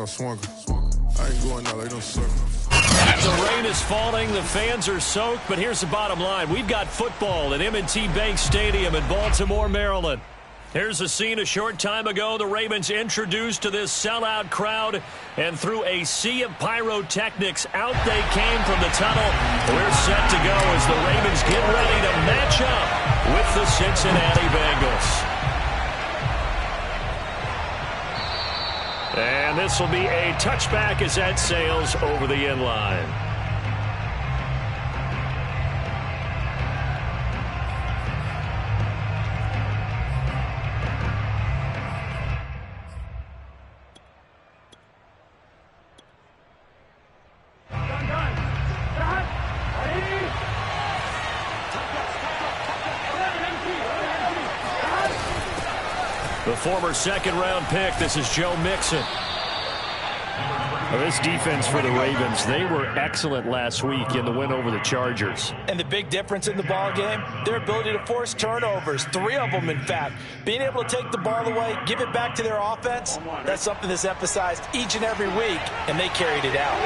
start swung. I ain't going out like no sucker. The rain is falling. The fans are soaked. But here's the bottom line. We've got football at M&T Bank Stadium in Baltimore, Maryland. Here's the scene a short time ago. The Ravens introduced to this sellout crowd, and through a sea of pyrotechnics, out they came from the tunnel. We're set to go as the Ravens get ready to match up with the Cincinnati Bengals. And this will be a touchback as that sails over the end line. The former second-round pick, this is Joe Mixon. Well, this defense for the Ravens, they were excellent last week in the win over the Chargers. And the big difference in the ball game, their ability to force turnovers, 3 of them, in fact. Being able to take the ball away, give it back to their offense, that's something that's emphasized each and every week, and they carried it out.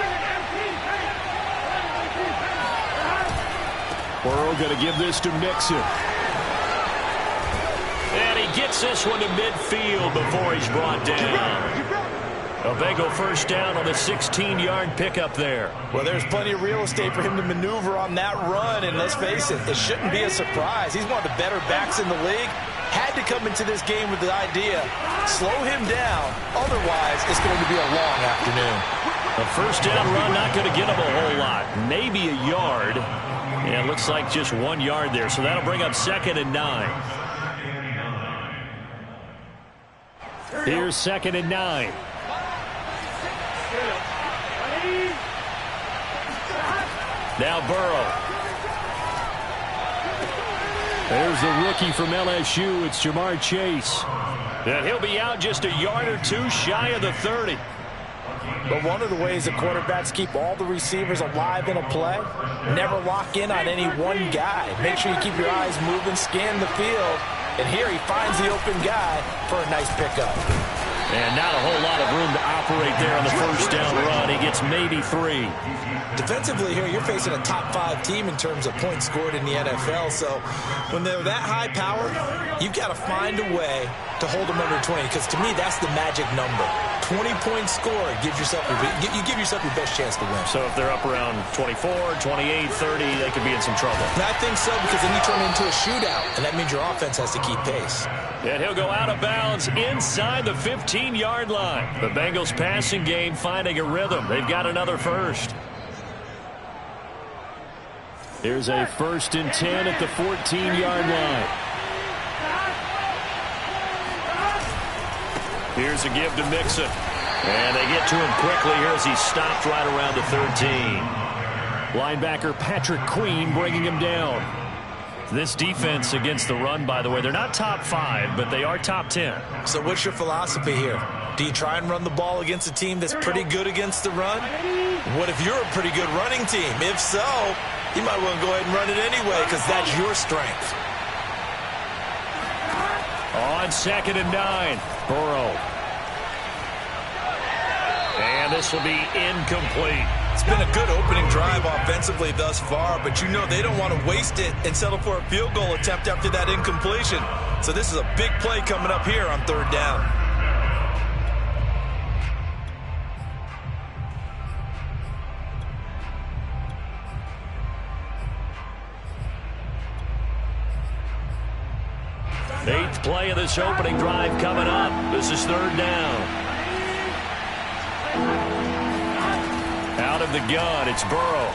Burrow going to give this to Mixon. And he gets this one to midfield before he's brought down. A Bengal first down on the 16-yard pickup there. Well, there's plenty of real estate for him to maneuver on that run, and let's face it, it shouldn't be a surprise. He's one of the better backs in the league. Had to come into this game with the idea, slow him down, otherwise it's going to be a long afternoon. A first down run not going to get him a whole lot, maybe a yard, and it looks like just 1 yard there, so that'll bring up 2nd and 9. Here's 2nd and 9. Now Burrow. There's the rookie from LSU. It's Jamar Chase. And he'll be out just a yard or two shy of the 30. But one of the ways that quarterbacks keep all the receivers alive in a play, never lock in on any one guy. Make sure you keep your eyes moving, scan the field. And here he finds the open guy for a nice pickup. And not a whole lot of room to operate there on the first down run. He gets maybe 3. Defensively here, you're facing a top 5 team in terms of points scored in the NFL. So when they're that high powered, you've got to find a way to hold them under 20. Because to me, that's the magic number. 20-point score gives yourself you give yourself your best chance to win. So if they're up around 24, 28, 30, they could be in some trouble. And I think so, because then you turn it into a shootout, and that means your offense has to keep pace. And he'll go out of bounds inside the 15-yard line. The Bengals passing game finding a rhythm. They've got another first. Here's a 1st and 10 at the 14-yard line. Here's a give to Mixon. And they get to him quickly here as he stopped right around the 13. Linebacker Patrick Queen bringing him down. This defense against the run, by the way, they're not top 5, but they are top 10. So what's your philosophy here? Do you try and run the ball against a team that's pretty good against the run? What if you're a pretty good running team? If so, you might want to go ahead and run it anyway, because that's your strength. On 2nd and 9, Burrow. And this will be incomplete. It's been a good opening drive offensively thus far, but you know they don't want to waste it and settle for a field goal attempt after that incompletion. So this is a big play coming up here on 3rd down. Eighth play of this opening drive coming up. This is 3rd down. Out of the gun, it's Burrow.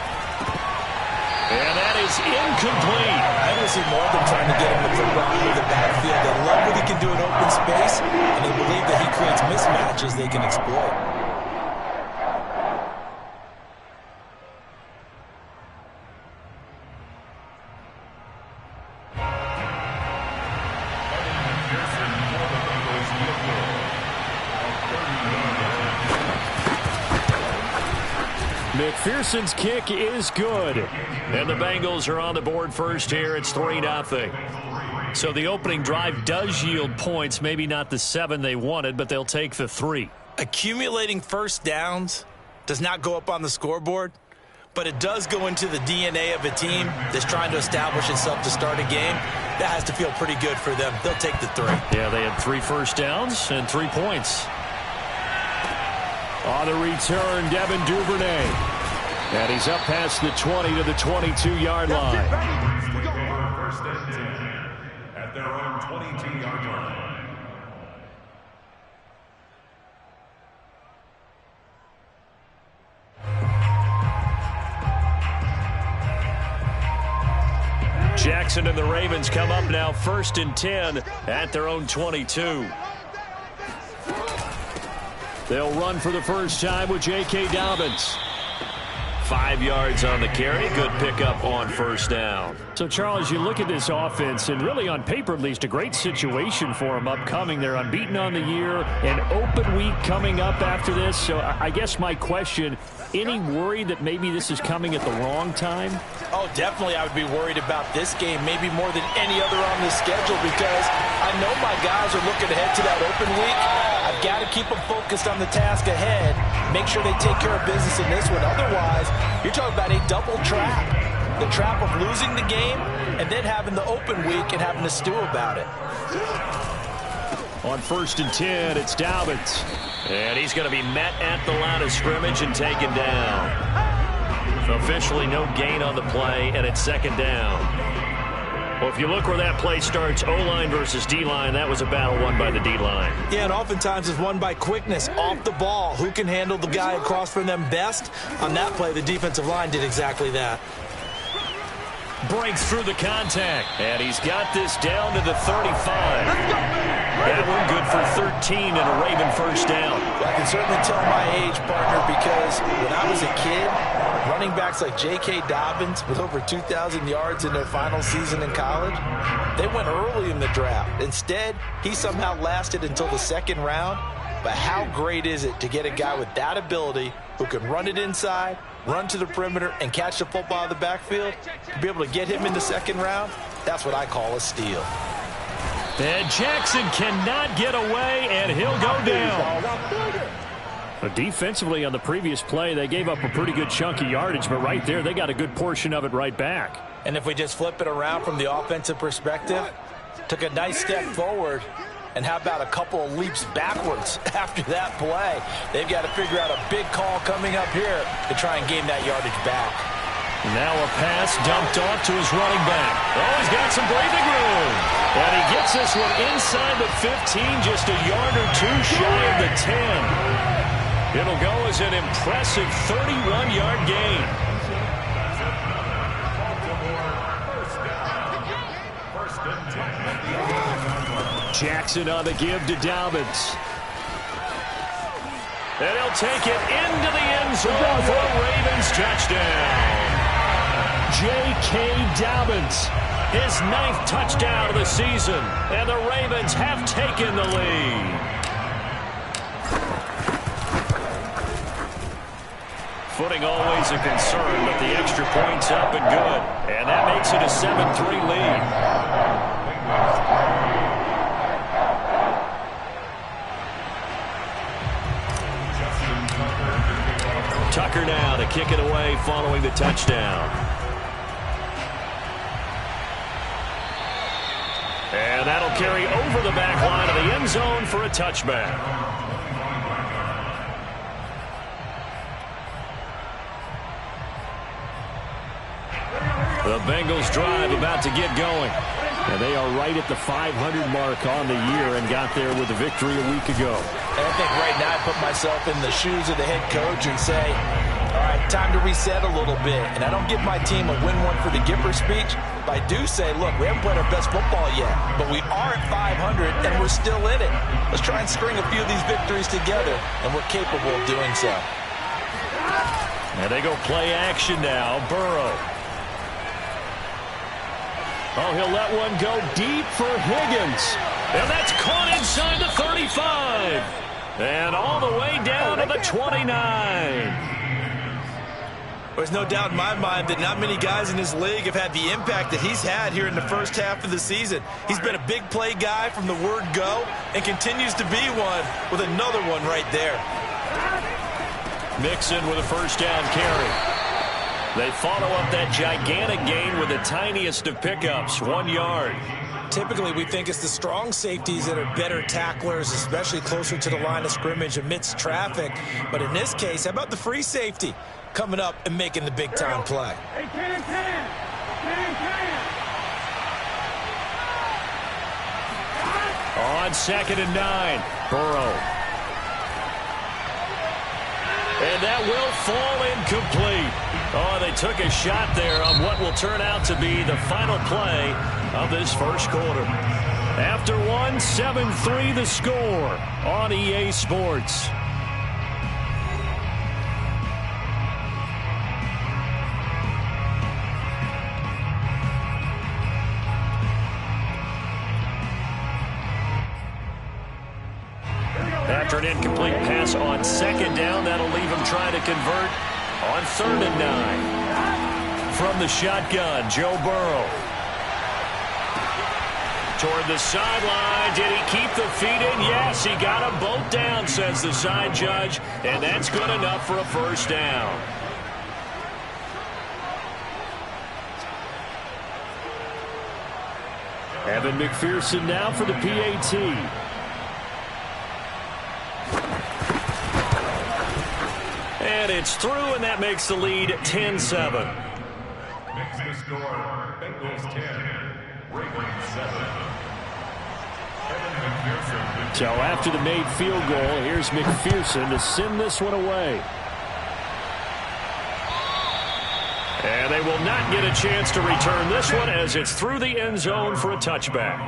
And that is incomplete. I want to see more of them trying to get him the football into the backfield. They love what he can do in open space, and they believe that he creates mismatches they can exploit. McPherson's kick is good. And the Bengals are on the board first here. It's 3-0. So the opening drive does yield points. Maybe not the 7 they wanted, but they'll take the 3. Accumulating first downs does not go up on the scoreboard, but it does go into the DNA of a team that's trying to establish itself to start a game. That has to feel pretty good for them. They'll take the 3. Yeah, they had 3 first downs and 3 points. On the return, Devin Duvernay. And he's up past the 20 to the 22-yard line. First and 10 at their own 22-yard line. Jackson and the Ravens come up now first and 10 at their own 22. They'll run for the first time with J.K. Dobbins. 5 yards on the carry. Good pickup on first down. So, Charles, you look at this offense, and really on paper at least, a great situation for them upcoming. They're unbeaten on the year, an open week coming up after this. So I guess my question, any worry that maybe this is coming at the wrong time? Oh, definitely I would be worried about this game, maybe more than any other on the schedule, because I know my guys are looking ahead to that open week. I've got to keep them focused on the task ahead, make sure they take care of business in this one. Otherwise, you're talking about a double trap. The trap of losing the game and then having the open week and having to stew about it. On first and 10, it's Dobbins. And he's going to be met at the line of scrimmage and taken down. Officially no gain on the play, and it's second down. Well, if you look where that play starts, O-line versus D-line, that was a battle won by the D-line. Yeah, and oftentimes it's won by quickness, off the ball. Who can handle the guy across from them best? On that play, the defensive line did exactly that. Breaks through the contact, and he's got this down to the 35. That one good for 13 and a Raven first down. I can certainly tell my age, partner, because when I was a kid, running backs like J.K. Dobbins with over 2,000 yards in their final season in college, they went early in the draft. Instead, he somehow lasted until the second round. But how great is it to get a guy with that ability who can run it inside, run to the perimeter, and catch the football in the backfield? To be able to get him in the second round, that's what I call a steal. And Jackson cannot get away, and he'll go down. But defensively on the previous play, they gave up a pretty good chunk of yardage, but right there, they got a good portion of it right back. And if we just flip it around from the offensive perspective, took a nice step forward, and how about a couple of leaps backwards after that play? They've got to figure out a big call coming up here to try and gain that yardage back. Now a pass dumped off to his running back. Oh, he's got some breathing room. And he gets this one inside the 15, just a yard or two shy of the 10. It'll go as an impressive 31-yard gain. Jackson on the give to Dobbins. And he'll take it into the end zone for a Ravens touchdown. J.K. Dobbins, his 9th touchdown of the season, and the Ravens have taken the lead. Footing always a concern, but the extra point's up and good. And that makes it a 7-3 lead. Tucker now to kick it away following the touchdown. And that'll carry over the back line of the end zone for a touchback. The Bengals drive about to get going. And they are right at the 500 mark on the year and got there with a victory a week ago. And I think right now I put myself in the shoes of the head coach and say, all right, time to reset a little bit. And I don't give my team a win one for the Gipper speech, but I do say, look, we haven't played our best football yet, but we are at 500 and we're still in it. Let's try and string a few of these victories together, and we're capable of doing so. And they go play action now. Burrow. Oh, he'll let one go deep for Higgins. And that's caught inside the 35. And all the way down to the 29. There's no doubt in my mind that not many guys in this league have had the impact that he's had here in the first half of the season. He's been a big play guy from the word go and continues to be one with another one right there. Mixon with a first down carry. They follow up that gigantic gain with the tiniest of pickups, 1 yard. Typically, we think it's the strong safeties that are better tacklers, especially closer to the line of scrimmage amidst traffic. But in this case, how about the free safety coming up and making the big-time play? On 2nd and 9, Burrow. And that will fall incomplete. Oh, they took a shot there on what will turn out to be the final play of this first quarter. After one, 7-3 the score on EA Sports. After an incomplete pass on 2nd down, that'll leave him trying to convert on 3rd and 9. From the shotgun, Joe Burrow. Toward the sideline. Did he keep the feet in? Yes, he got them both down, says the side judge, and that's good enough for a first down. Evan McPherson now for the PAT. And it's through, and that makes the lead 10-7. Makes the score Bengals 10, Ravens 7. So after the made field goal, here's McPherson to send this one away. And they will not get a chance to return this one as it's through the end zone for a touchback.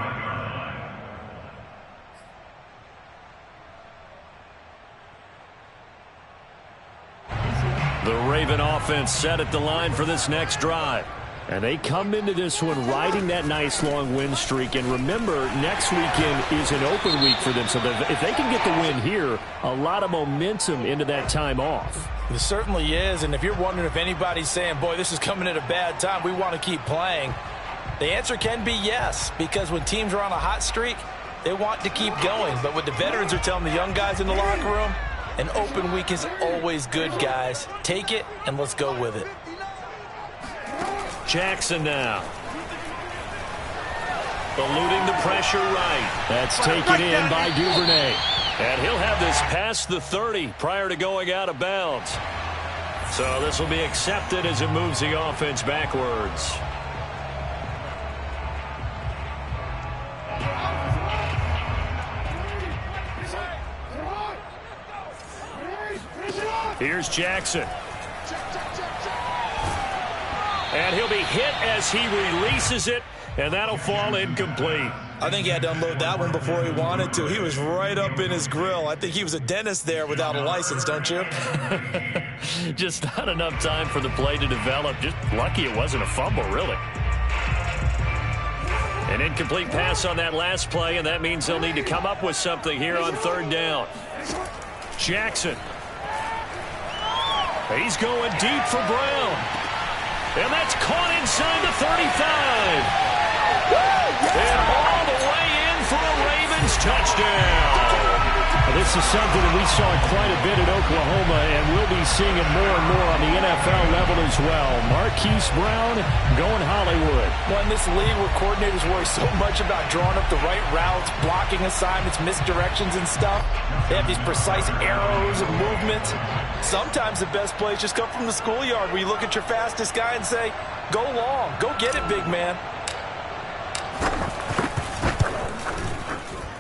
The Raven offense set at the line for this next drive. And they come into this one riding that nice long win streak. And remember, next weekend is an open week for them. So if they can get the win here, a lot of momentum into that time off. It certainly is. And if you're wondering if anybody's saying, boy, this is coming at a bad time, we want to keep playing, the answer can be yes. Because when teams are on a hot streak, they want to keep going. But what the veterans are telling the young guys in the locker room, an open week is always good, guys. Take it, and let's go with it. Jackson now. Eluding the pressure right. That's taken in by Duvernay. And he'll have this past the 30 prior to going out of bounds. So this will be accepted as it moves the offense backwards. Here's Jackson. And he'll be hit as he releases it, and that'll fall incomplete. I think he had to unload that one before he wanted to. He was right up in his grill. I think he was a dentist there without a license, don't you? Just not enough time for the play to develop. Just lucky it wasn't a fumble, really. An incomplete pass on that last play, and that means they'll need to come up with something here on 3rd down. Jackson. He's going deep for Brown. And that's caught inside the 35. And all the way in for a Ravens touchdown. This is something that we saw quite a bit at Oklahoma, and we'll be seeing it more and more on the NFL level as well. Marquise Brown going Hollywood. Well, in this league where coordinators worry so much about drawing up the right routes, blocking assignments, misdirections and stuff, they have these precise arrows and movements. Sometimes the best plays just come from the schoolyard where you look at your fastest guy and say, go long, go get it, big man.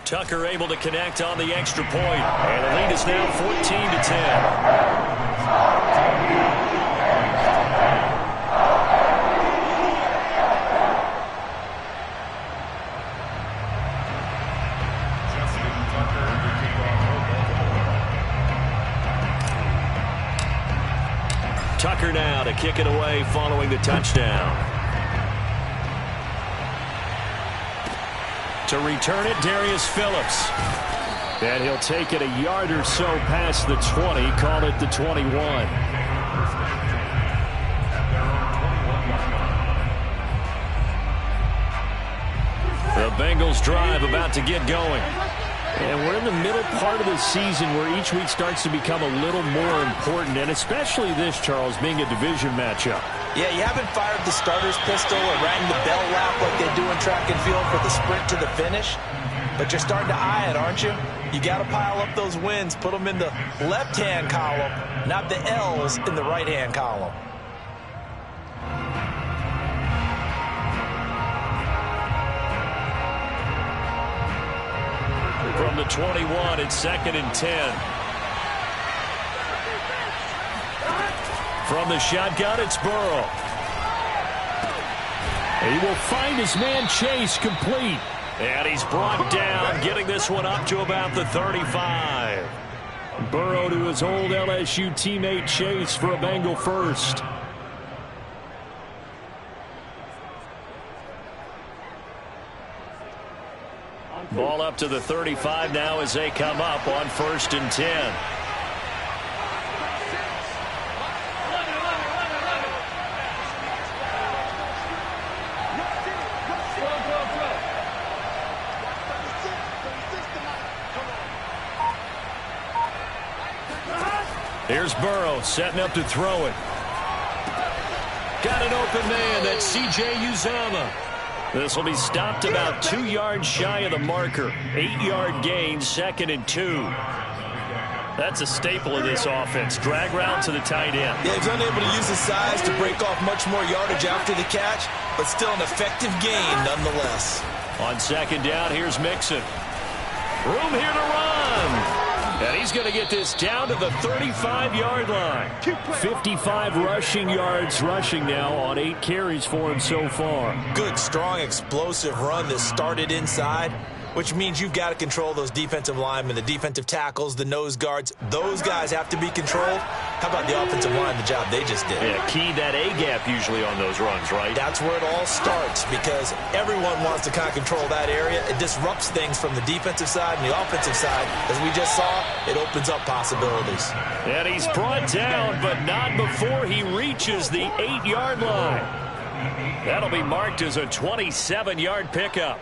Tucker able to connect on the extra point. And the lead is now 14-10. Tucker now to kick it away following the touchdown. To return it, Darius Phillips. And he'll take it a yard or so past the 20, call it the 21. The Bengals drive about to get going. And we're in the middle part of the season where each week starts to become a little more important, and especially this, Charles, being a division matchup. Yeah, you haven't fired the starter's pistol or rang the bell lap like they do in track and field for the sprint to the finish, but you're starting to eye it, aren't you? You got to pile up those wins, put them in the left-hand column, not the L's in the right-hand column. From the 21, it's 2nd and 10. From the shotgun, it's Burrow. He will find his man Chase complete. And he's brought down, getting this one up to about the 35. Burrow to his old LSU teammate Chase for a Bengal first. Ball up to the 35 now as they come up on 1st and 10. Here's Burrow setting up to throw it. Got an open man. That's C.J. Uzomah. This will be stopped about 2 yards shy of the marker. 8-yard gain, 2nd and 2. That's a staple of this offense. Drag route to the tight end. Yeah, he's unable to use his size to break off much more yardage after the catch, but still an effective gain nonetheless. On 2nd down, here's Mixon. Room here to run. And he's going to get this down to the 35-yard line. 55 rushing yards rushing now on 8 carries for him so far. Good, strong, explosive run that started inside, which means you've got to control those defensive linemen, the defensive tackles, the nose guards. Those guys have to be controlled. How about the offensive line, the job they just did? Yeah, key that A-gap usually on those runs, right? That's where it all starts because everyone wants to kind of control that area. It disrupts things from the defensive side and the offensive side. As we just saw, it opens up possibilities. And he's brought down, but not before he reaches the 8-yard line. That'll be marked as a 27-yard pickup.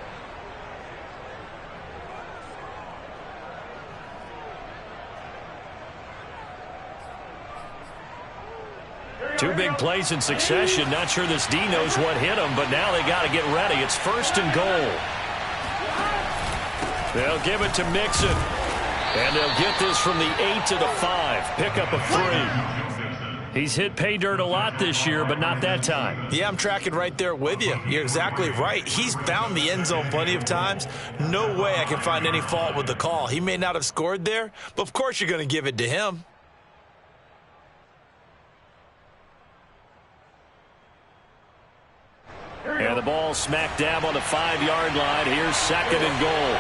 Two big plays in succession. Not sure this D knows what hit him, but now they got to get ready. It's 1st and goal. They'll give it to Mixon. And they'll get this from the 8 to the 5. Pickup of 3. He's hit pay dirt a lot this year, but not that time. Yeah, I'm tracking right there with you. You're exactly right. He's found the end zone plenty of times. No way I can find any fault with the call. He may not have scored there, but of course you're going to give it to him. And the ball smack dab on the 5-yard line. Here's 2nd and goal.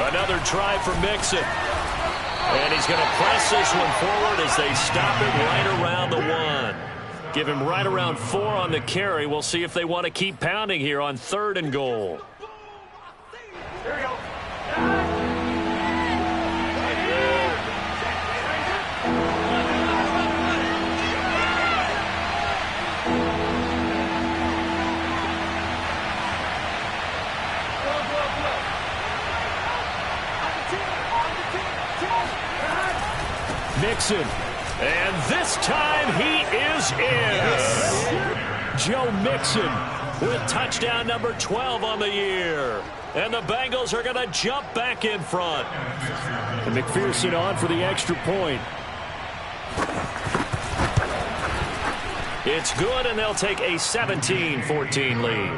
Another try for Mixon. And he's going to press this one forward as they stop it right around the 1. Give him right around 4 on the carry. We'll see if they want to keep pounding here on 3rd and goal. Here we go. Mixon. And this time he is in. Yes. Joe Mixon with touchdown number 12 on the year. And the Bengals are going to jump back in front. And McPherson on for the extra point. It's good, and they'll take a 17-14 lead.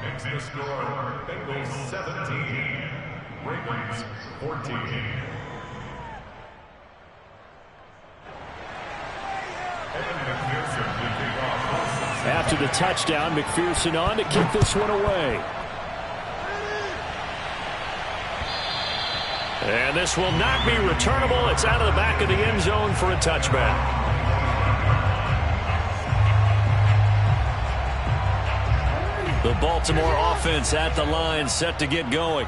Makes the score Bengals 17, Ravens 14. After the touchdown, McPherson on to kick this one away. And this will not be returnable. It's out of the back of the end zone for a touchback. The Baltimore offense at the line, set to get going.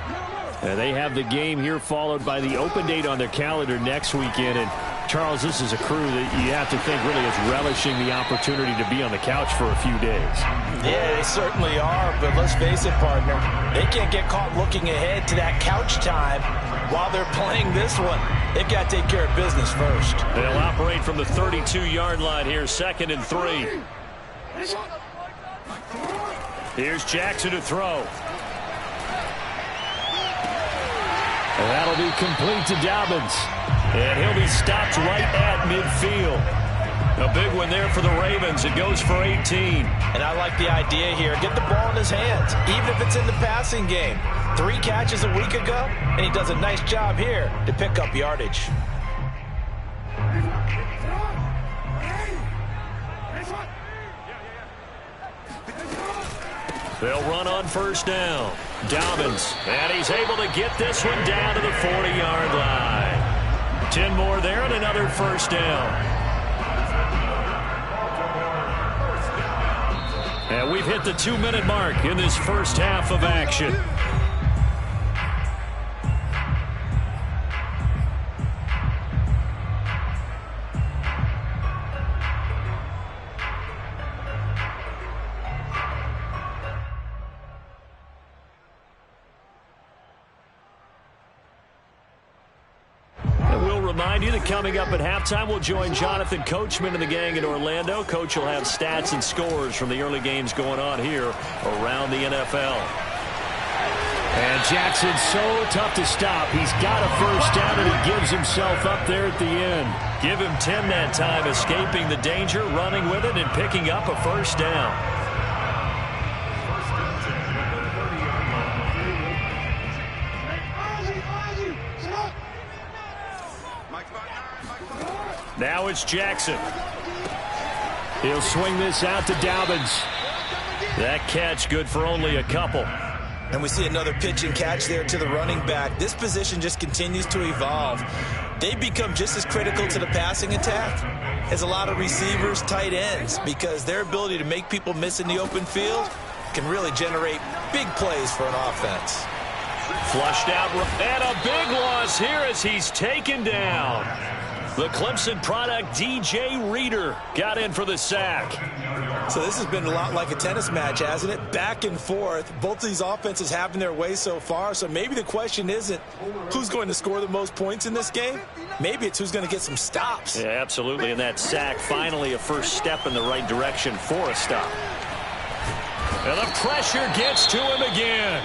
And they have the game here followed by the open date on their calendar next weekend. And Charles, this is a crew that you have to think really is relishing the opportunity to be on the couch for a few days. Yeah, they certainly are, but let's face it, partner. They can't get caught looking ahead to that couch time while they're playing this one. They've got to take care of business first. They'll operate from the 32-yard line here, 2nd and 3. Here's Jackson to throw. And that'll be complete to Dobbins. And he'll be stopped right at midfield. A big one there for the Ravens. It goes for 18. And I like the idea here. Get the ball in his hands, even if it's in the passing game. 3 catches a week ago, and he does a nice job here to pick up yardage. They'll run on first down. Dobbins, and he's able to get this one down to the 40-yard line. 10 more there and another first down. And we've hit the 2-minute mark in this first half of action. Remind you that coming up at halftime, we'll join Jonathan Coachman and the gang in Orlando. Coach will have stats and scores from the early games going on here around the NFL. And Jackson's so tough to stop. He's got a first down, and he gives himself up there at the end. Give him 10 that time, escaping the danger, running with it, and picking up a first down. Now it's Jackson. He'll swing this out to Dobbins. That catch good for only a couple. And we see another pitch and catch there to the running back. This position just continues to evolve. They become just as critical to the passing attack as a lot of receivers, tight ends, because their ability to make people miss in the open field can really generate big plays for an offense. Flushed out, and a big loss here as he's taken down. The Clemson product, DJ Reader, got in for the sack. So this has been a lot like a tennis match, hasn't it? Back and forth. Both of these offenses having their way so far. So maybe the question isn't who's going to score the most points in this game. Maybe it's who's going to get some stops. Yeah, absolutely. And that sack, finally a first step in the right direction for a stop. And the pressure gets to him again.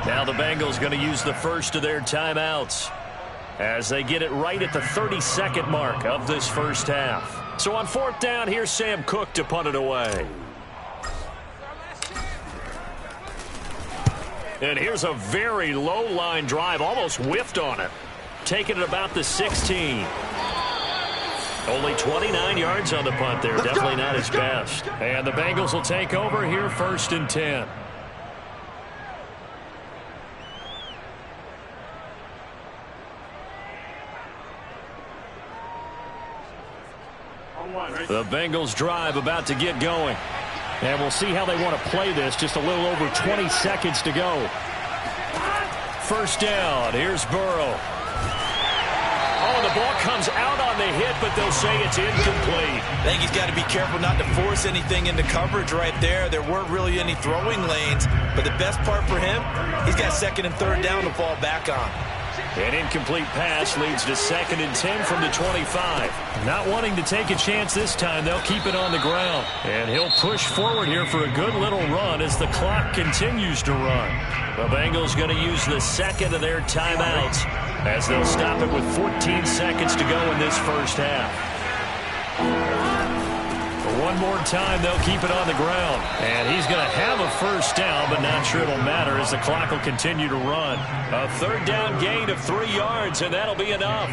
Now the Bengals going to use the first of their timeouts as they get it right at the 32nd mark of this first half. So on 4th down, here's Sam Cook to punt it away. And here's a very low line drive, almost whiffed on it. Taking it about the 16. Only 29 yards on the punt there. Definitely not his best. And the Bengals will take over here, 1st and 10. The Bengals drive about to get going. And we'll see how they want to play this. Just a little over 20 seconds to go. First down. Here's Burrow. Oh, the ball comes out on the hit, but they'll say it's incomplete. I think he's got to be careful not to force anything into coverage right there. There weren't really any throwing lanes, but the best part for him, he's got 2nd and 3rd down to fall back on. An incomplete pass leads to 2nd and 10 from the 25. Not wanting to take a chance this time, they'll keep it on the ground. And he'll push forward here for a good little run as the clock continues to run. The Bengals going to use the 2nd of their timeouts as they'll stop it with 14 seconds to go in this first half. One more time, they'll keep it on the ground. And he's going to have a first down, but not sure it'll matter as the clock will continue to run. A 3rd down gain of 3 yards, and that'll be enough.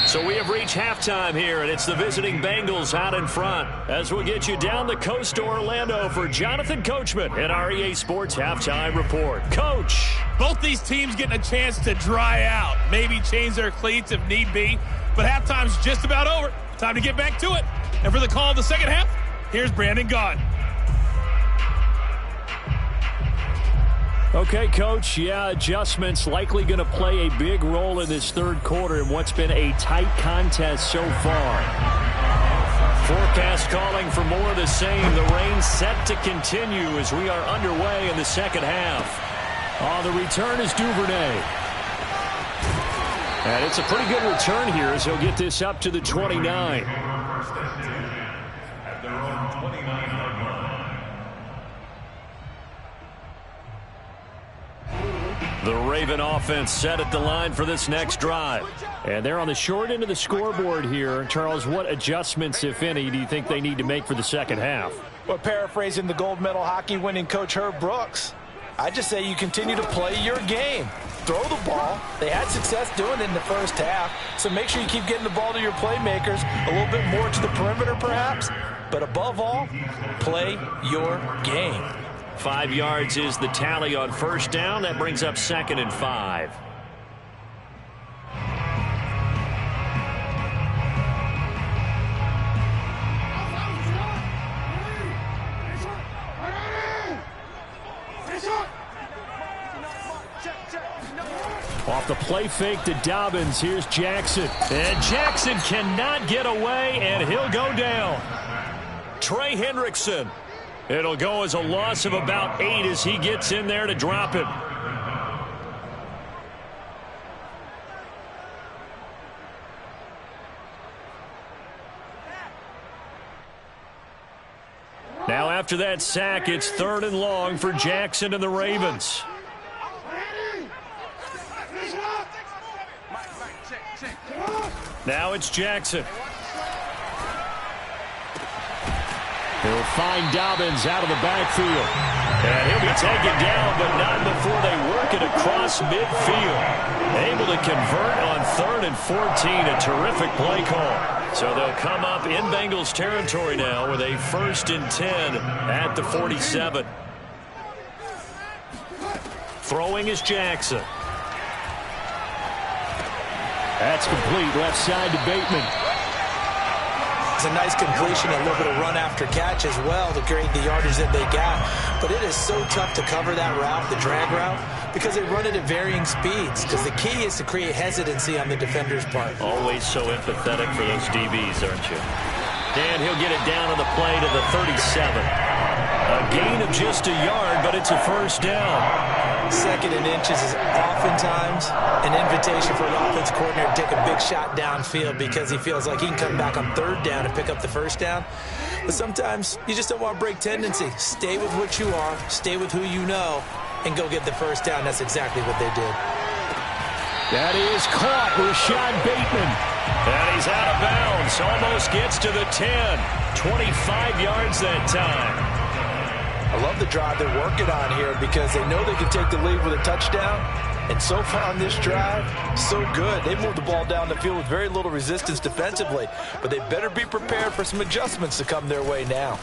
So we have reached halftime here, and it's the visiting Bengals out in front. As we'll get you down the coast to Orlando for Jonathan Coachman at our EA Sports Halftime Report. Coach. Both these teams getting a chance to dry out, maybe change their cleats if need be, but halftime's just about over. Time to get back to it. And for the call of the second half, here's Brandon Gaudin. Okay, Coach, adjustments likely going to play a big role in this third quarter in what's been a tight contest so far. Forecast calling for more of the same. The rain set to continue as we are underway in the second half. The return is Duvernay. And it's a pretty good return here as he'll get this up to the 29. At their own 29-yard line. The Raven offense set at the line for this next drive. And they're on the short end of the scoreboard here. Charles, what adjustments, if any, do you think they need to make for the second half? Well, paraphrasing the gold medal hockey winning coach Herb Brooks, I just say you continue to play your game. Throw the ball. They had success doing it in the first half, so make sure you keep getting the ball to your playmakers, a little bit more to the perimeter perhaps, but above all, play your game. 5 yards is the tally on first down. That brings up 2nd and 5. Off the play fake to Dobbins. Here's Jackson. And Jackson cannot get away, and he'll go down. Trey Hendrickson. It'll go as a loss of about 8 as he gets in there to drop him. Now after that sack, it's 3rd and long for Jackson and the Ravens. Now it's Jackson. He'll find Dobbins out of the backfield. And he'll be taken down, but not before they work it across midfield. Able to convert on 3rd and 14. A terrific play call. So they'll come up in Bengals territory now with a 1st and 10 at the 47. Throwing is Jackson. That's complete. Left side to Bateman. It's a nice completion, a little bit of run after catch as well to create the yardage that they got. But it is so tough to cover that route, the drag route, because they run it at varying speeds. Because the key is to create hesitancy on the defender's part. Always so empathetic for those DBs, aren't you? And he'll get it down on the play to the 37. A gain of just a yard, but it's a 1st down. 2nd and inches is oftentimes an invitation for an offense coordinator to take a big shot downfield because he feels like he can come back on 3rd down and pick up the 1st down. But sometimes you just don't want to break tendency. Stay with what you are, stay with who you know, and go get the 1st down. That's exactly what they did. That is caught. Rashad Bateman. And he's out of bounds. Almost gets to the 10. 25 yards that time. I love the drive they're working on here because they know they can take the lead with a touchdown. And so far on this drive, so good. They moved the ball down the field with very little resistance defensively. But they better be prepared for some adjustments to come their way now.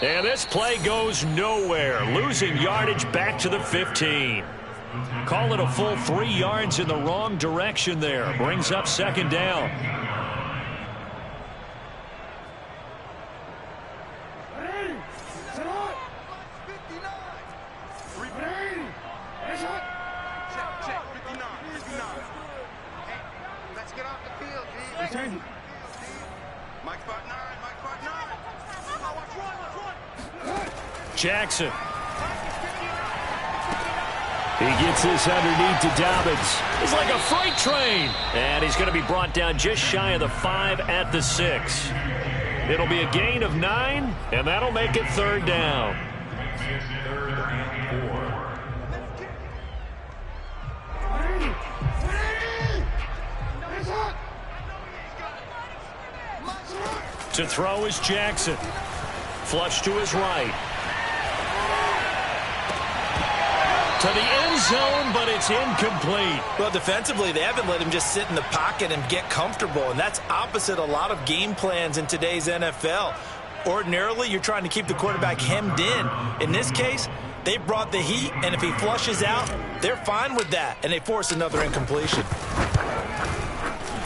And this play goes nowhere. Losing yardage back to the 15. Call it a full 3 yards in the wrong direction there. Brings up 2nd down. Jackson. He gets this underneath to Dobbins. It's like a freight train. And he's going to be brought down just shy of the 5 at the 6. It'll be a gain of 9, and that'll make it 3rd down. To throw is Jackson. Flush to his right. To the end zone, but it's incomplete. Well, defensively, they haven't let him just sit in the pocket and get comfortable, and that's opposite a lot of game plans in today's NFL. Ordinarily, you're trying to keep the quarterback hemmed in. In this case, they brought the heat, and if he flushes out, they're fine with that, and they force another incompletion.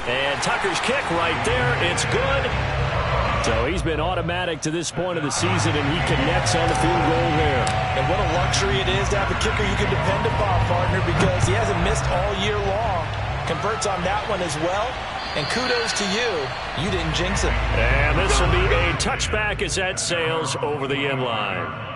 And Tucker's kick right there. It's good. So he's been automatic to this point of the season, and he connects on the field goal there. And what a luxury it is to have a kicker you can depend upon, partner, because he hasn't missed all year long. Converts on that one as well. And kudos to you. You didn't jinx him. And this will be a touchback as that sails over the end line.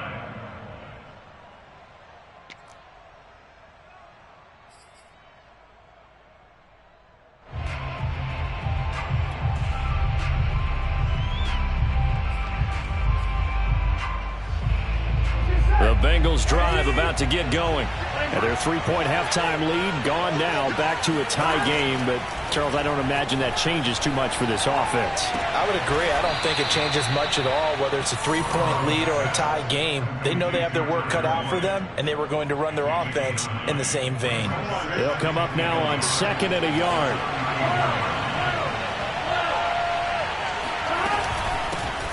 The Bengals drive about to get going. And their 3-point halftime lead gone now, back to a tie game. But, Charles, I don't imagine that changes too much for this offense. I would agree. I don't think it changes much at all, whether it's a 3-point lead or a tie game. They know they have their work cut out for them, and they were going to run their offense in the same vein. They'll come up now on 2nd and a yard.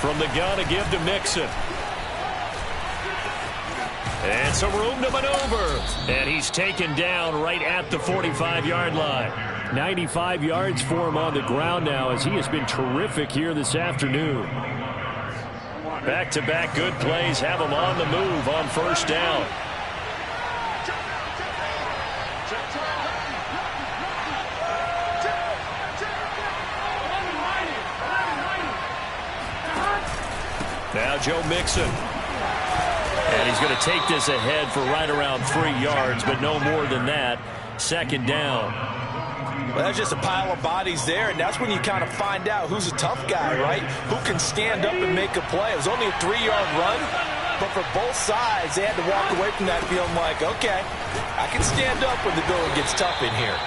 From the gun to give to Mixon. And some room to maneuver. And he's taken down right at the 45-yard line. 95 yards for him on the ground now, as he has been terrific here this afternoon. Back-to-back good plays have him on the move on first down. Now Joe Mixon. And he's going to take this ahead for right around 3 yards, but no more than that. 2nd down. Well, that's just a pile of bodies there, and that's when you kind of find out who's a tough guy, right? Who can stand up and make a play. It was only a 3-yard run, but for both sides, they had to walk away from that feeling like, okay, I can stand up when the going gets tough in here.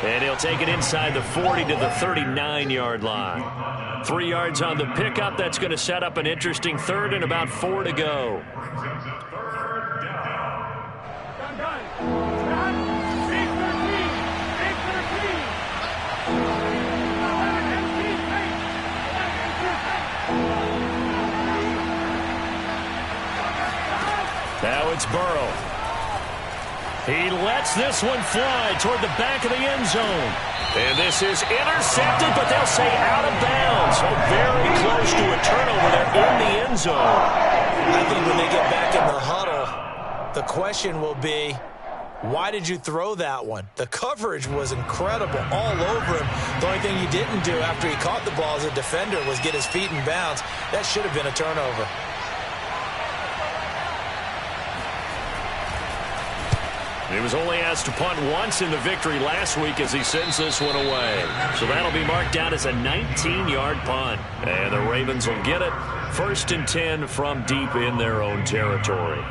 And he'll take it inside the 40 to the 39-yard line. 3 yards on the pickup. That's going to set up an interesting 3rd and about 4 to go. Now it's Burrow. He lets this one fly toward the back of the end zone. And this is intercepted, but they'll say out of bounds. So very close to a turnover there in the end zone. I think when they get back in the huddle, the question will be, why did you throw that one? The coverage was incredible all over him. The only thing he didn't do after he caught the ball as a defender was get his feet in bounds. That should have been a turnover. He was only asked to punt once in the victory last week as he sends this one away. So that'll be marked down as a 19-yard punt. And the Ravens will get it. 1st and 10 from deep in their own territory.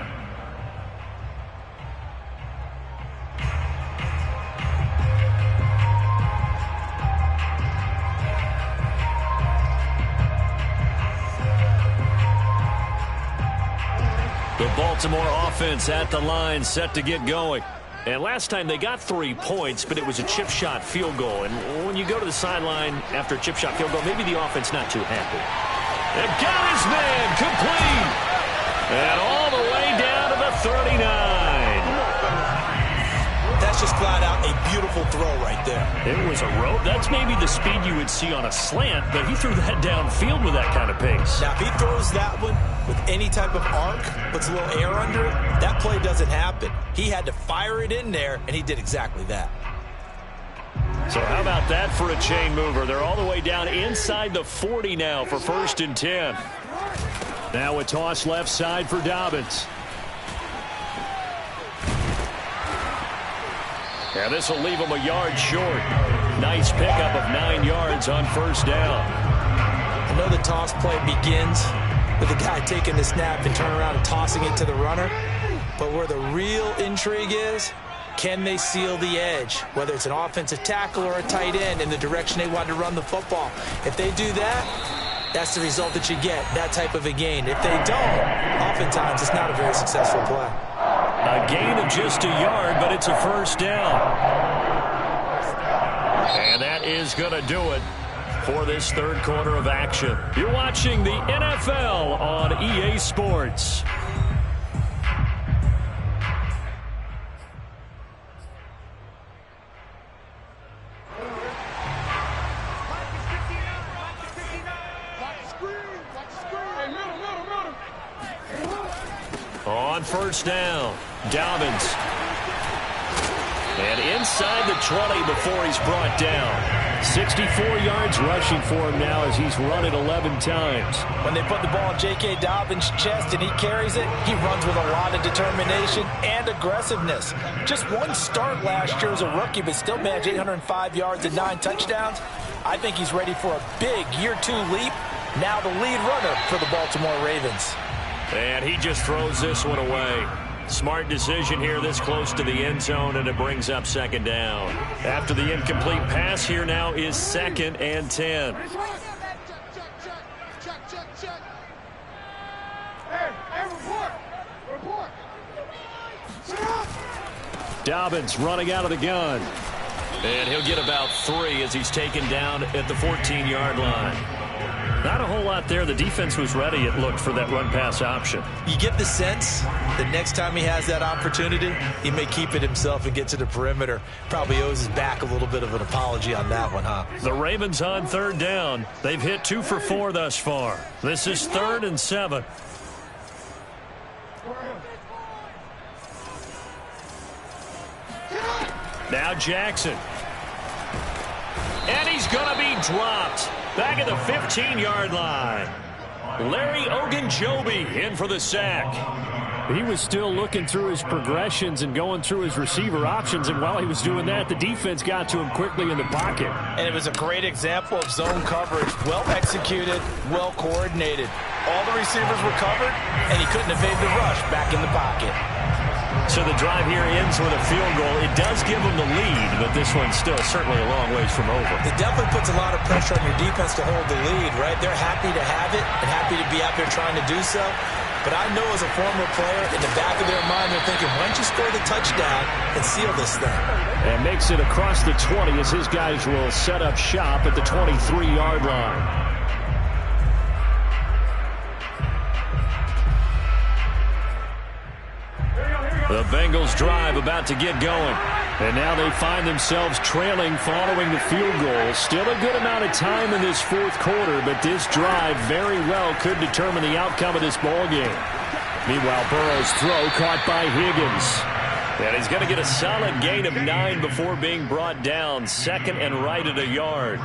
The Baltimore offense at the line, set to get going. And last time they got 3 points, but it was a chip shot field goal. And when you go to the sideline after a chip shot field goal, maybe the offense not too happy. And got his man complete. And all the way down to the 39. That's just flat out a beautiful throw right there. It was a rope. That's maybe the speed you would see on a slant, but he threw that downfield with that kind of pace. Now, if he throws that one with any type of arc, puts a little air under it, that play doesn't happen. He had to fire it in there, and he did exactly that. So how about that for a chain mover? They're all the way down inside the 40 now for 1st and 10. Now a toss left side for Dobbins. Yeah, this will leave him a yard short. Nice pickup of 9 yards on 1st down. I know the toss play begins with the guy taking the snap and turning around and tossing it to the runner. But where the real intrigue is, can they seal the edge? Whether it's an offensive tackle or a tight end in the direction they want to run the football. If they do that, that's the result that you get, that type of a gain. If they don't, oftentimes it's not a very successful play. A gain of just a yard, but it's a 1st down. And that is going to do it for this 3rd quarter of action. You're watching the NFL on EA Sports. On first down, Dobbins. And inside the 20 before he's brought down. 64 yards rushing for him now as he's run it 11 times. When they put the ball in J.K. Dobbins' chest and he carries it, he runs with a lot of determination and aggressiveness. Just one start last year as a rookie, but still managed 805 yards and 9 touchdowns. I think he's ready for a big year 2 leap. Now the lead runner for the Baltimore Ravens. And he just throws this one away. Smart decision here this close to the end zone, and it brings up second down. After the incomplete pass, here now is 2nd and 10. Dobbins running out of the gun. And he'll get about 3 as he's taken down at the 14-yard line. Not a whole lot there. The defense was ready, it looked, for that run-pass option. You get the sense that next time he has that opportunity, he may keep it himself and get to the perimeter. Probably owes his back a little bit of an apology on that one, huh? The Ravens on 3rd down. They've hit 2 for 4 thus far. This is 3rd and 7. Now Jackson. And he's going to be dropped. Back at the 15-yard line. Larry Ogunjobi in for the sack. He was still looking through his progressions and going through his receiver options, and while he was doing that, the defense got to him quickly in the pocket. And it was a great example of zone coverage. Well executed, well coordinated. All the receivers were covered, and he couldn't evade the rush back in the pocket. So the drive here ends with a field goal. It does give them the lead, but this one's still certainly a long ways from over. It definitely puts a lot of pressure on your defense to hold the lead, right? They're happy to have it and happy to be out there trying to do so. But I know as a former player, in the back of their mind, they're thinking, why don't you score the touchdown and seal this thing? And makes it across the 20 as his guys will set up shop at the 23-yard line. The Bengals drive about to get going. And now they find themselves trailing following the field goal. Still a good amount of time in this 4th quarter, but this drive very well could determine the outcome of this ball game. Meanwhile, Burrow's throw caught by Higgins. And he's going to get a solid gain of 9 before being brought down. 2nd and right at a yard.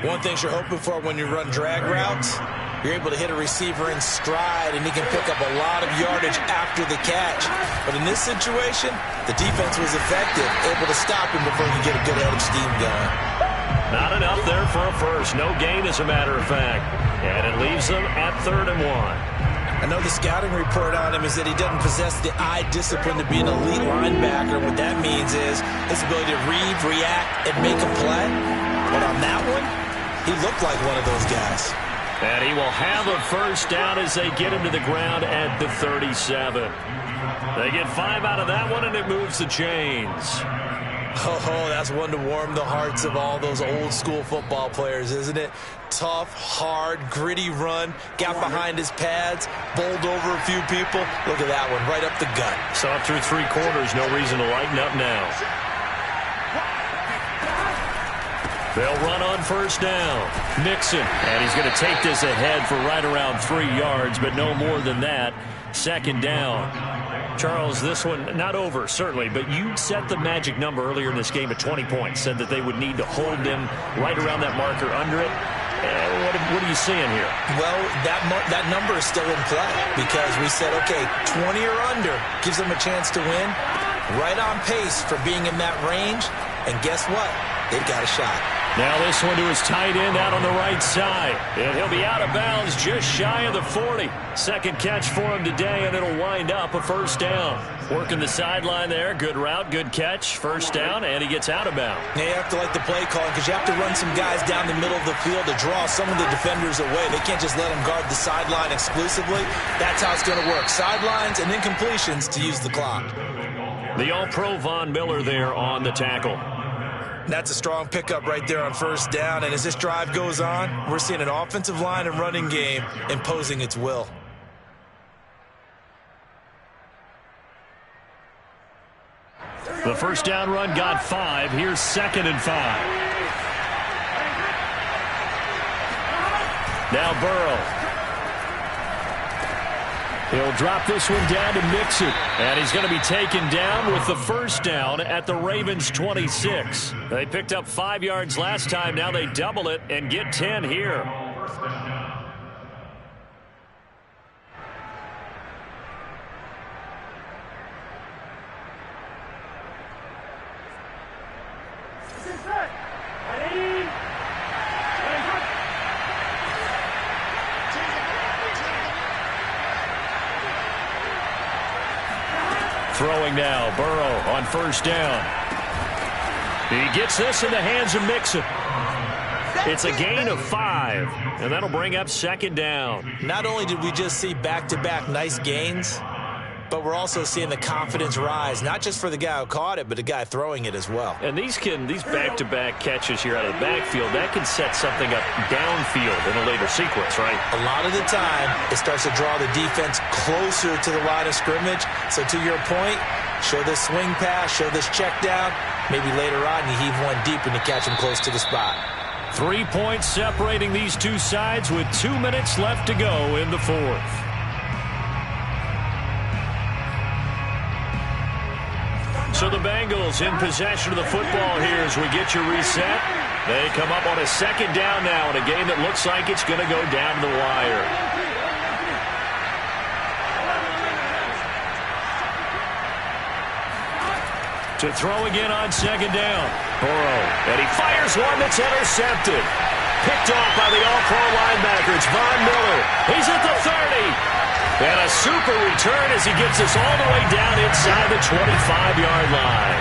One thing you're hoping for when you run drag routes, you're able to hit a receiver in stride, and he can pick up a lot of yardage after the catch. But in this situation, the defense was effective, able to stop him before he could get a good head of steam going. Not enough there for a first. No gain, as a matter of fact. And it leaves them at 3rd and 1. I know the scouting report on him is that he doesn't possess the eye discipline to be an elite linebacker. What that means is his ability to read, react, and make a play. But on that one, he looked like one of those guys. And he will have a first down as they get him to the ground at the 37. They get 5 out of that one, and it moves the chains. Oh, that's one to warm the hearts of all those old-school football players, isn't it? Tough, hard, gritty run, got behind his pads, bowled over a few people. Look at that one, right up the gut. Saw it through 3 quarters, no reason to lighten up now. They'll run on first down. Mixon, and he's going to take this ahead for right around 3 yards, but no more than that. 2nd down. Charles, this one not over, certainly, but you set the magic number earlier in this game at 20 points, said that they would need to hold them right around that marker under it. What are you seeing here? Well, that number is still in play because we said, okay, 20 or under gives them a chance to win. Right on pace for being in that range, and guess what? They've got a shot. Now this one to his tight end out on the right side. And he'll be out of bounds just shy of the 40. 2nd catch for him today, and it'll wind up a first down. Working the sideline there. Good route, good catch. First down, and he gets out of bounds. Yeah, you have to like the play calling because you have to run some guys down the middle of the field to draw some of the defenders away. They can't just let them guard the sideline exclusively. That's how it's going to work. Sidelines and incompletions to use the clock. The All-Pro Von Miller there on the tackle. That's a strong pickup right there on first down. And as this drive goes on, we're seeing an offensive line and running game imposing its will. The first down run got 5. Here's 2nd and 5. Now Burrow. He'll drop this one down to Mixon. And he's going to be taken down with the first down at the Ravens' 26. They picked up 5 yards last time. Now they double it and get 10 here. Throwing now, Burrow on first down. He gets this in the hands of Mixon. It's a gain of 5, and that'll bring up second down. Not only did we just see back-to-back nice gains, but we're also seeing the confidence rise, not just for the guy who caught it, but the guy throwing it as well. And these back-to-back catches here out of the backfield, that can set something up downfield in a later sequence, right? A lot of the time, it starts to draw the defense closer to the line of scrimmage. So to your point, show this swing pass, show this check down. Maybe later on you heave one deep and you catch him close to the spot. 3 points separating these two sides with 2 minutes left to go in the fourth. So the Bengals in possession of the football here as we get your reset. They come up on a second down now in a game that looks like it's going to go down the wire. To throw again on second down. Burrow, and he fires one that's intercepted. Picked off by the all-pro linebacker. It's Von Miller. He's at the 30. And a super return as he gets us all the way down inside the 25-yard line.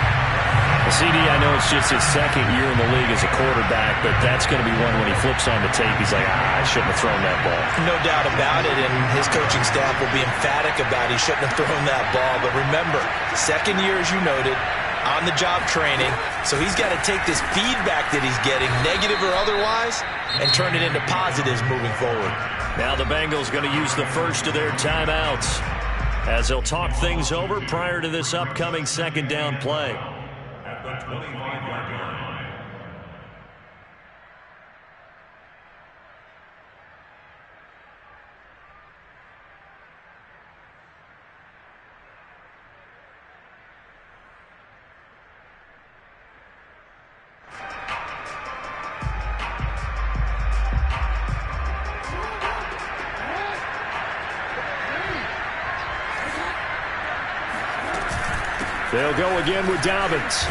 CD, I know it's just his second year in the league as a quarterback, but that's going to be one when he flips on the tape. He's like, I shouldn't have thrown that ball. No doubt about it, and his coaching staff will be emphatic about he shouldn't have thrown that ball. But remember, second year, as you noted, on-the-job training, so he's got to take this feedback that he's getting, negative or otherwise, and turn it into positives moving forward. Now the Bengals going to use the first of their timeouts as they'll talk things over prior to this upcoming second down play. At the 25-yard line. They'll go again with Dobbins.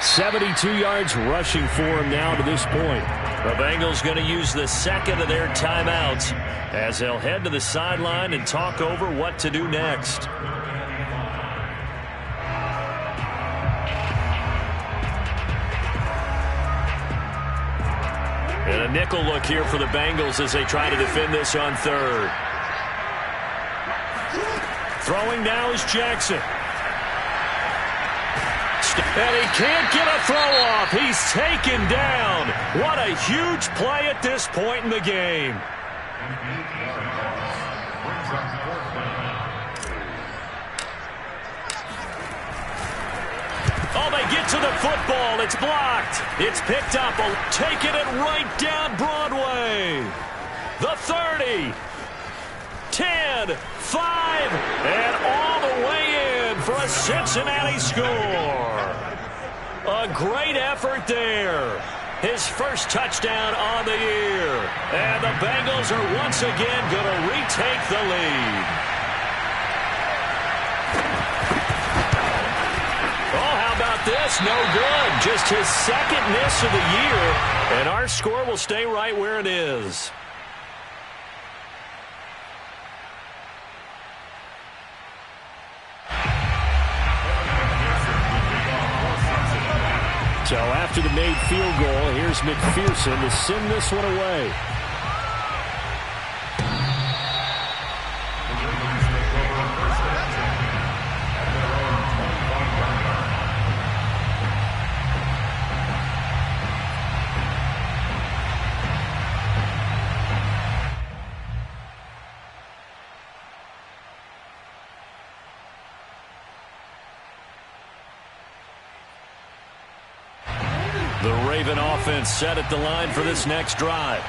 72 yards rushing for him now to this point. The Bengals going to use the second of their timeouts as they'll head to the sideline and talk over what to do next. And a nickel look here for the Bengals as they try to defend this on third. Throwing now is Jackson. And he can't get a throw off. He's taken down. What a huge play at this point in the game. Oh, they get to the football. It's blocked. It's picked up. Taking it right down Broadway. The 30. 10, 5, and all the way in for a Cincinnati score. A great effort there. His first touchdown on the year. And the Bengals are once again going to retake the lead. Oh, how about this? No good. Just his second miss of the year. And our score will stay right where it is. So after the made field goal, here's McPherson to send this one away. The Raven offense set at the line for this next drive.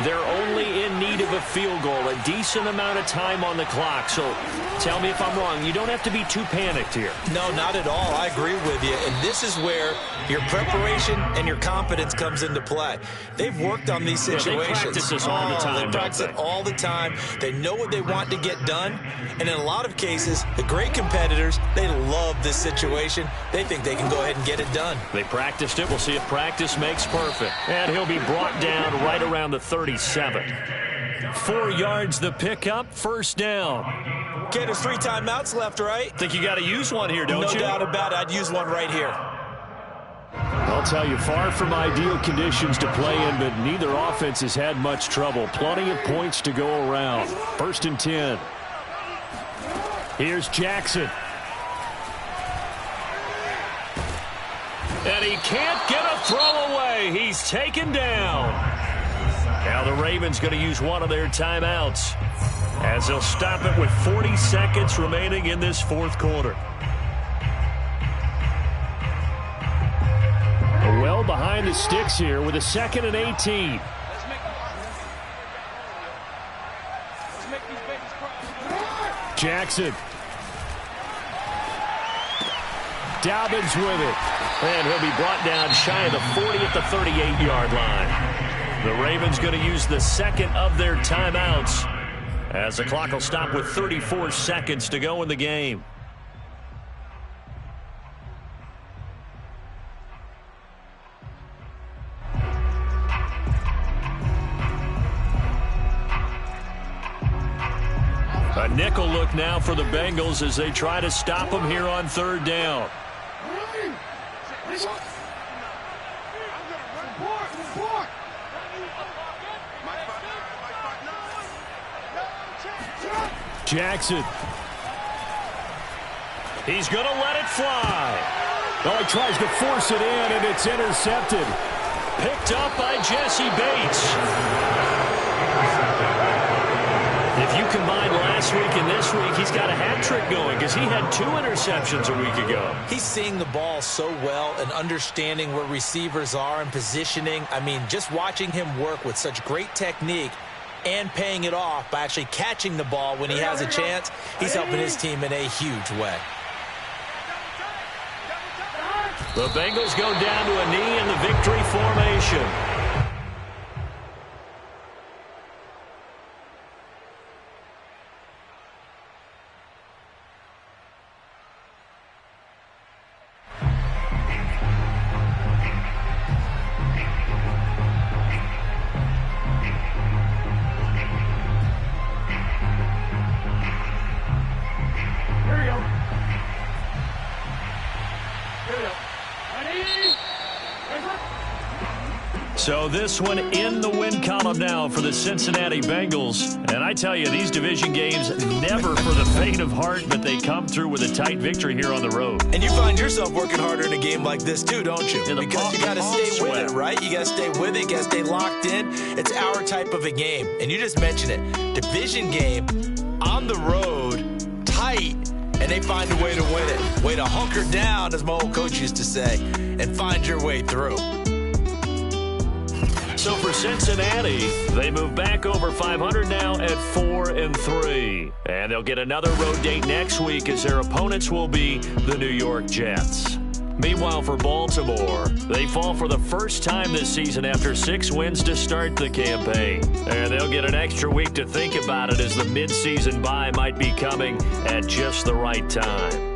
They're only in need of a field goal, a decent amount of time on the clock. So tell me if I'm wrong. You don't have to be too panicked here. No, not at all. I agree with you. And this is where your preparation and your confidence comes into play. They've worked on these situations. They practice this all the time. They practice it all the time. They know what they want to get done. And in a lot of cases, the great competitors, they love this situation. They think they can go ahead and get it done. They practiced it. We'll see if practice makes perfect. And he'll be brought down right around the 37. 4 yards the pickup, first down. Okay, there's 3 timeouts left, right? Think you got to use one here, don't you? No doubt about it. I'd use one right here. I'll tell you, far from ideal conditions to play in, but neither offense has had much trouble. Plenty of points to go around. 1st and 10. Here's Jackson. And he can't get a throw away. He's taken down. Now the Ravens going to use one of their timeouts as they'll stop it with 40 seconds remaining in this 4th quarter. Well behind the sticks here with a 2nd and 18. Jackson. Dobbins with it. And he'll be brought down shy of the 40 at the 38-yard line. The Ravens going to use the 2nd of their timeouts as the clock will stop with 34 seconds to go in the game. A nickel look now for the Bengals as they try to stop them here on 3rd down. Jackson. He's going to let it fly. Oh, he tries to force it in, and it's intercepted. Picked up by Jesse Bates. If you combine last week and this week, he's got a hat trick going because he had 2 interceptions a week ago. He's seeing the ball so well and understanding where receivers are and positioning. I mean, just watching him work with such great technique and paying it off by actually catching the ball when he has a chance, he's helping his team in a huge way. The Bengals go down to a knee in the victory formation. So this one in the win column now for the Cincinnati Bengals. And I tell you, these division games never for the faint of heart, but they come through with a tight victory here on the road. And you find yourself working harder in a game like this too, don't you? Because you got to stay with it, right? You got to stay with it. You got to stay locked in. It's our type of a game. And you just mentioned it. Division game on the road, tight, and they find a way to win it. Way to hunker down, as my old coach used to say, and find your way through. So for Cincinnati, they move back over 500 now at 4-3. And they'll get another road date next week as their opponents will be the New York Jets. Meanwhile, for Baltimore, they fall for the first time this season after 6 wins to start the campaign. And they'll get an extra week to think about it as the midseason bye might be coming at just the right time.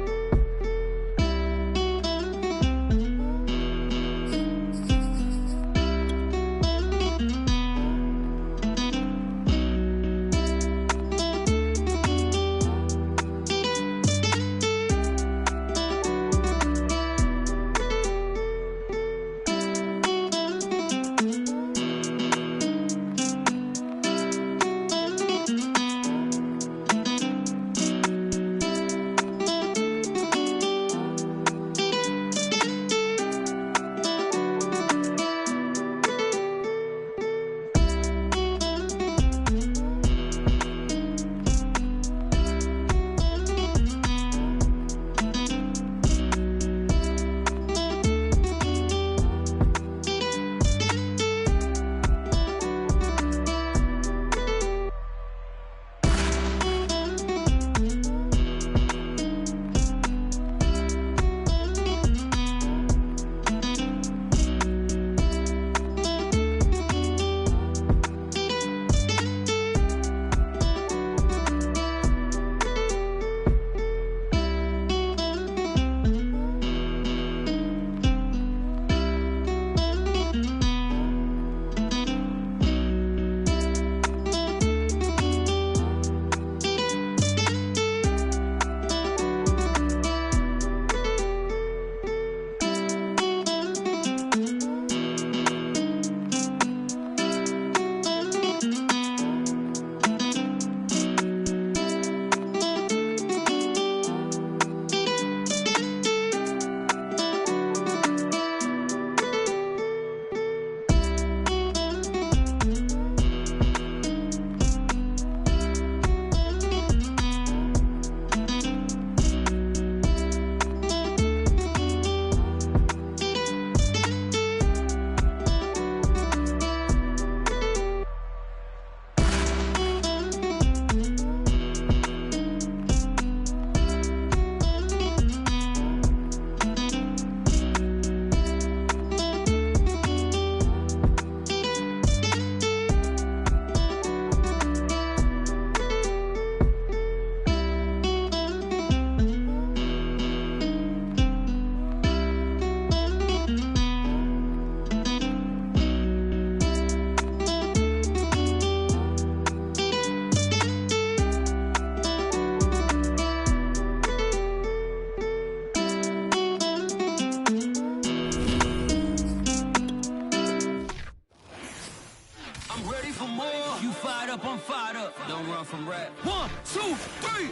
run from rap. 1, 2, 3.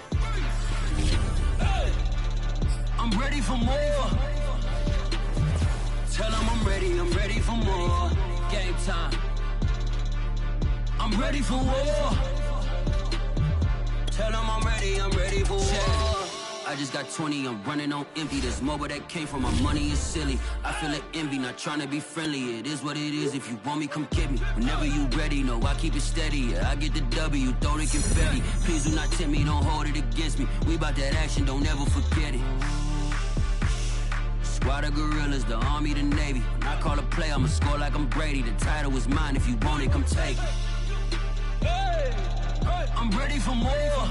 Hey. I'm ready for more. Tell them I'm ready for more. Game time. I'm ready for war. Tell them I'm ready for war. I just got 20, I'm running on empty. This mobile that came from my money is silly. I feel it envy, not trying to be friendly. It is what it is, if you want me, come get me. Whenever you ready, no, I keep it steady. Yeah, I get the W, throw the confetti. Please do not tempt me, don't hold it against me. We bout that action, don't ever forget it. Squad of gorillas, the army, the navy. When I call a play, I'ma score like I'm Brady. The title is mine, if you want it, come take it. I'm ready for more.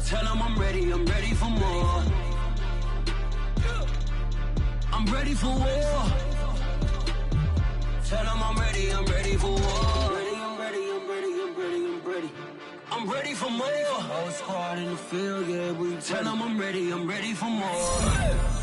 Tell them I'm ready for more. I'm ready for war. Tell them I'm ready for war. I'm ready for more. Whole squad in the field, yeah, we tell them I'm ready for more.